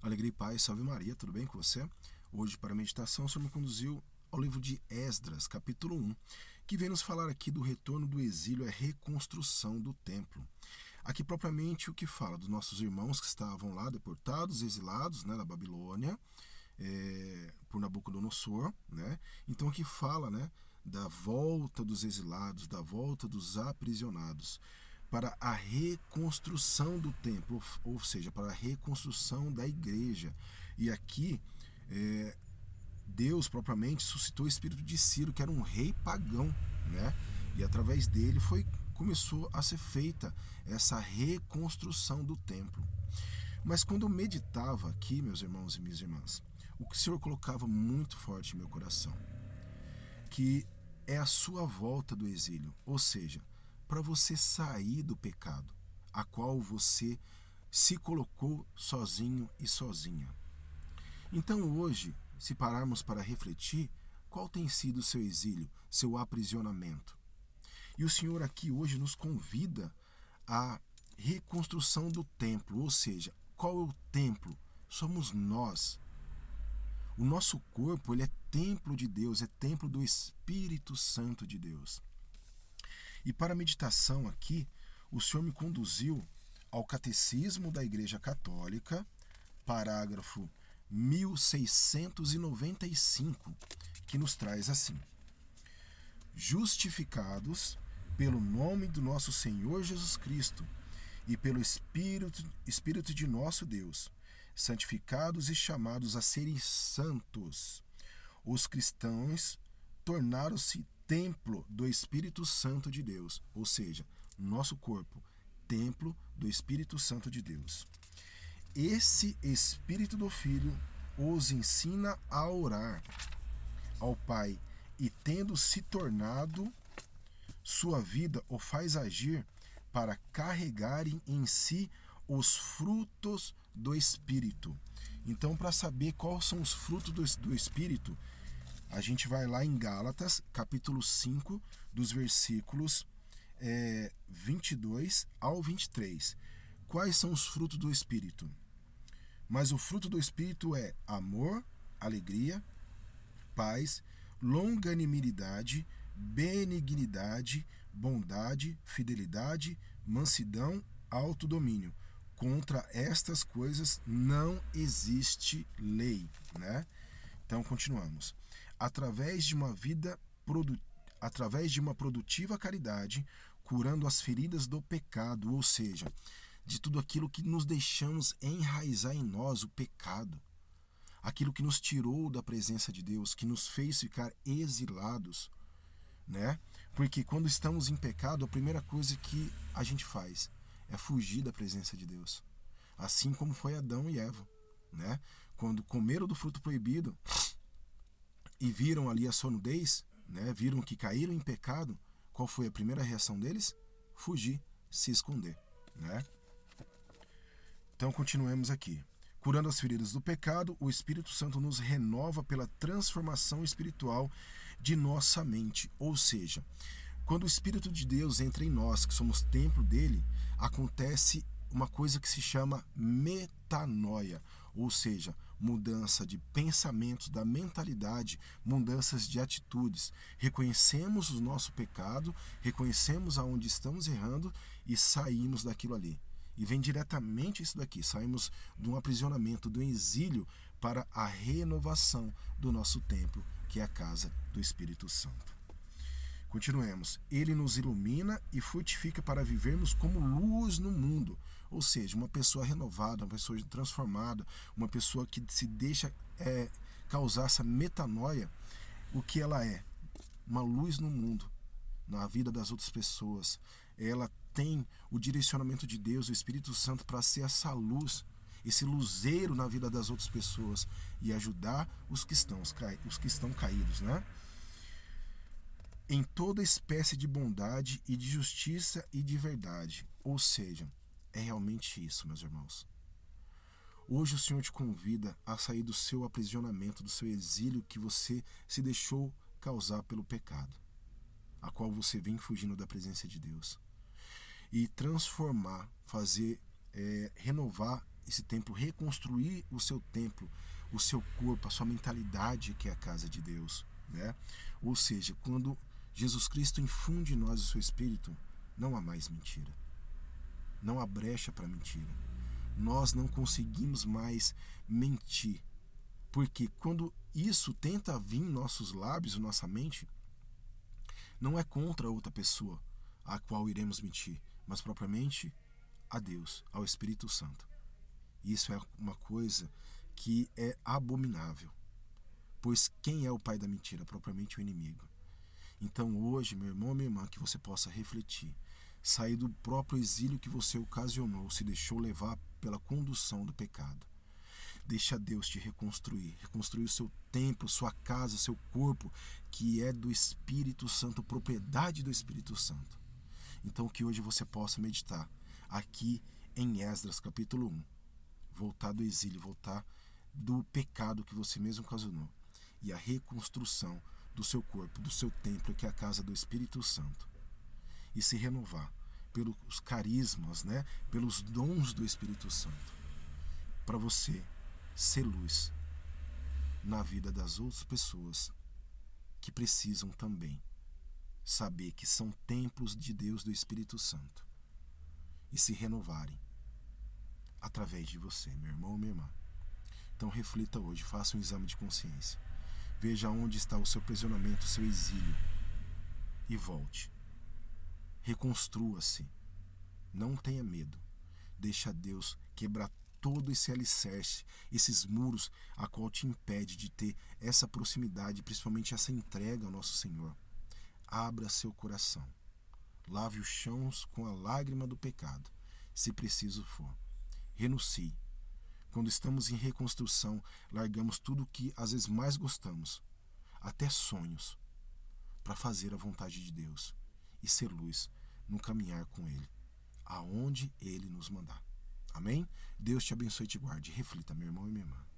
Alegria e paz, salve Maria, tudo bem com você? Hoje, para a meditação, o Senhor me conduziu ao livro de Esdras, capítulo 1, que vem nos falar aqui do retorno do exílio e a reconstrução do templo. Aqui, propriamente, o que fala dos nossos irmãos que estavam lá deportados, exilados, na Babilônia, por Nabucodonosor, né? Então, aqui fala, da volta dos exilados, da volta dos aprisionados, para a reconstrução do templo, ou seja, para a reconstrução da igreja. E aqui, Deus propriamente suscitou o espírito de Ciro, que era um rei pagão, né? E através dele começou a ser feita essa reconstrução do templo. Mas quando eu meditava aqui, meus irmãos e minhas irmãs, o que o Senhor colocava muito forte em meu coração, que é a sua volta do exílio, ou seja, para você sair do pecado, a qual você se colocou sozinho e sozinha. Então hoje, se pararmos para refletir, qual tem sido o seu exílio, seu aprisionamento? E o Senhor aqui hoje nos convida à reconstrução do templo, ou seja, qual é o templo? Somos nós. O nosso corpo, ele é templo de Deus, é templo do Espírito Santo de Deus. E para a meditação aqui, o Senhor me conduziu ao Catecismo da Igreja Católica, parágrafo 1695, que nos traz assim: justificados pelo nome do nosso Senhor Jesus Cristo e pelo Espírito de nosso Deus, santificados e chamados a serem santos, os cristãos tornaram-se templo do Espírito Santo de Deus, ou seja, nosso corpo, templo do Espírito Santo de Deus. Esse Espírito do Filho os ensina a orar ao Pai e, tendo se tornado sua vida, o faz agir para carregarem em si os frutos do Espírito. Então, para saber quais são os frutos do Espírito, a gente vai lá em Gálatas, capítulo 5, dos versículos 22 ao 23. Quais são os frutos do Espírito? Mas o fruto do Espírito é amor, alegria, paz, longanimidade, benignidade, bondade, fidelidade, mansidão, autodomínio. Contra estas coisas não existe lei, né? Então continuamos. Através de uma produtiva caridade, curando as feridas do pecado, ou seja, de tudo aquilo que nos deixamos enraizar em nós, o pecado, aquilo que nos tirou da presença de Deus, que nos fez ficar exilados, né? Porque quando estamos em pecado, a primeira coisa que a gente faz é fugir da presença de Deus. Assim como foi Adão e Eva, né? Quando comeram do fruto proibido e viram ali a sua nudez, né? Viram que caíram em pecado, qual foi a primeira reação deles? Fugir, se esconder, né? Então continuemos aqui. Curando as feridas do pecado, o Espírito Santo nos renova pela transformação espiritual de nossa mente. Ou seja, quando o Espírito de Deus entra em nós, que somos templo dele, acontece uma coisa que se chama metanoia, ou seja, mudança de pensamentos, da mentalidade, mudanças de atitudes. Reconhecemos o nosso pecado, reconhecemos aonde estamos errando e saímos daquilo ali. E vem diretamente isso daqui, saímos de um aprisionamento, do exílio, para a renovação do nosso templo, que é a casa do Espírito Santo. Continuemos. Ele nos ilumina e frutifica para vivermos como luz no mundo. Ou seja, uma pessoa renovada, uma pessoa transformada, uma pessoa que se deixa causar essa metanoia, o que ela é? Uma luz no mundo, na vida das outras pessoas. Ela tem o direcionamento de Deus, o Espírito Santo, para ser essa luz, esse luzeiro na vida das outras pessoas e ajudar os que estão caídos, né? Em toda espécie de bondade e de justiça e de verdade. Ou seja, é realmente isso, meus irmãos. Hoje o Senhor te convida a sair do seu aprisionamento, do seu exílio que você se deixou causar pelo pecado, a qual você vem fugindo da presença de Deus, e transformar, renovar esse templo, reconstruir o seu templo, o seu corpo, a sua mentalidade, que é a casa de Deus, né? Ou seja, quando Jesus Cristo infunde em nós o seu Espírito, não há mais mentira. Não há brecha para mentira. Nós não conseguimos mais mentir. Porque quando isso tenta vir em nossos lábios, em nossa mente, não é contra outra pessoa a qual iremos mentir, mas propriamente a Deus, ao Espírito Santo. Isso é uma coisa que é abominável. Pois quem é o pai da mentira? Propriamente o inimigo. Então hoje, meu irmão, minha irmã, que você possa refletir, sair do próprio exílio que você ocasionou, se deixou levar pela condução do pecado. Deixa Deus te reconstruir, reconstruir o seu templo, sua casa, seu corpo, que é do Espírito Santo, propriedade do Espírito Santo. Então que hoje você possa meditar aqui em Esdras capítulo 1, voltar do exílio, voltar do pecado que você mesmo ocasionou, e a reconstrução do seu corpo, do seu templo, que é a casa do Espírito Santo, e se renovar pelos carismas, né, pelos dons do Espírito Santo, para você ser luz na vida das outras pessoas que precisam também saber que são templos de Deus, do Espírito Santo, e se renovarem através de você, meu irmão ou minha irmã. Então reflita hoje, faça um exame de consciência. Veja onde está o seu aprisionamento, o seu exílio, e volte. Reconstrua-se. Não tenha medo. Deixa Deus quebrar todo esse alicerce, esses muros a qual te impede de ter essa proximidade, principalmente essa entrega ao nosso Senhor. Abra seu coração. Lave os chãos com a lágrima do pecado, se preciso for. Renuncie. Quando estamos em reconstrução, largamos tudo o que às vezes mais gostamos, até sonhos, para fazer a vontade de Deus e ser luz no caminhar com Ele, aonde Ele nos mandar. Amém? Deus te abençoe e te guarde. Reflita, meu irmão e minha irmã.